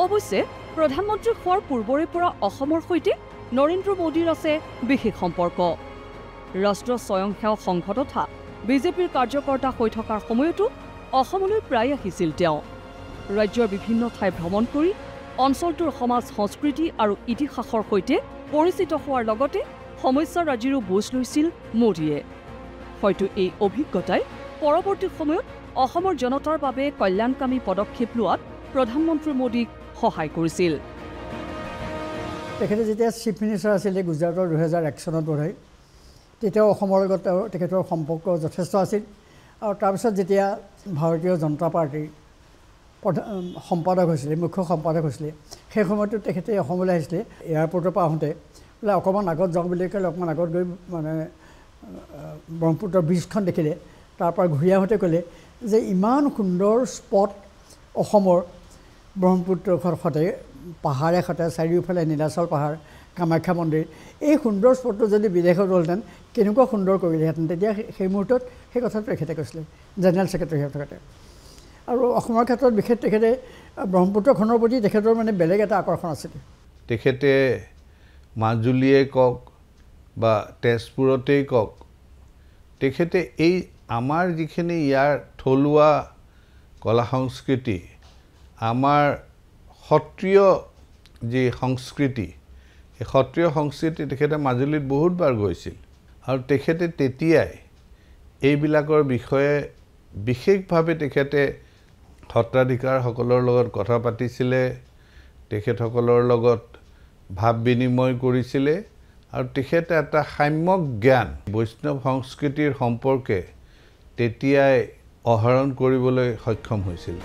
অৱশ্যে প্ৰধানমন্ত্ৰী হোৱাৰ পূৰ্বৰে পৰা অসমৰ সৈতে নৰেন্দ্ৰ মোদীৰ আছে বিশেষ সম্পৰ্ক। ৰাষ্ট্ৰীয় স্বয়ংসেৱক সংঘ তথা বিজেপিৰ কাৰ্যকৰ্তা হৈ থকাৰ সময়তো অসমলৈ প্ৰায় আহিছিল তেওঁ। ৰাজ্যৰ বিভিন্ন ঠাই ভ্ৰমণ কৰি অঞ্চলটোৰ সমাজ সংস্কৃতি আৰু ইতিহাসৰ সৈতে পৰিচিত হোৱাৰ লগতে সমস্যাৰাজিৰো বুজ লৈছিল মোদীয়ে। হয়তো এই অভিজ্ঞতাই পৰৱৰ্তী সময়ত অসমৰ জনতাৰ বাবে কল্যাণকামী পদক্ষেপ লোৱাত প্ৰধানমন্ত্ৰী মোদীক সহায় কৰিছিল। তেখেতে যেতিয়া চিফ মিনিষ্টাৰ আছিলে গুজৰাটৰ 2001 চনত বোধ হয়, তেতিয়াও অসমৰ লগত তেখেতৰ সম্পৰ্ক যথেষ্ট আছিল। আৰু তাৰপিছত যেতিয়া ভাৰতীয় জনতা পাৰ্টীৰ সম্পাদক হৈছিলে, মুখ্য সম্পাদক হৈছিলে, সেই সময়তো তেখেতে অসমলৈ আহিছিলে। এয়াৰপৰ্টৰ পৰা আহোঁতে বোলে অকণমান আগত যাওঁ বুলি ক'লে অকণমান আগত গৈ মানে ব্ৰহ্মপুত্ৰৰ ব্ৰীজখন দেখিলে। তাৰপৰা ঘূৰি আহোঁতে ক'লে যে ইমান সুন্দৰ স্পট অসমৰ ব্ৰহ্মপুত্ৰৰ সতে পাহাৰে সতে চাৰিওফালে নীলাচল পাহাৰ, কামাখ্যা মন্দিৰ, এই সুন্দৰ স্পটটো যদি বিদেশত হ'লহেঁতেন কেনেকুৱা সুন্দৰ কৰিলেহেঁতেন। তেতিয়া সেই মুহূৰ্তত সেই কথাটো তেখেতে কৈছিলে জেনেৰেল ছেক্ৰেটাৰী হৈ থাকোঁতে। আৰু অসমৰ ক্ষেত্ৰত বিশেষ তেখেতে ব্ৰহ্মপুত্ৰখনৰ প্ৰতি তেখেতৰ মানে বেলেগ এটা আকৰ্ষণ আছিলে। তেখেতে মাজুলীয়ে কওক বা তেজপুৰতেই কওক, তেখেতে এই আমাৰ যিখিনি ইয়াৰ থলুৱা কলা সংস্কৃতি, আমাৰ সত্ৰীয় যি সংস্কৃতি, এই সত্ৰীয় সংস্কৃতি তেখেতে মাজুলীত বহুতবাৰ গৈছিল। আৰু তেখেতে তেতিয়াই এইবিলাকৰ বিষয়ে বিশেষভাৱে তেখেতে সত্ৰাধিকাৰসকলৰ লগত কথা পাতিছিলে, তেখেতসকলৰ লগত ভাৱ বিনিময় কৰিছিলে। আৰু তেখেতে এটা সাম্যক জ্ঞান বৈষ্ণৱ সংস্কৃতিৰ সম্পৰ্কে তেতিয়াই আহৰণ কৰিবলৈ সক্ষম হৈছিল।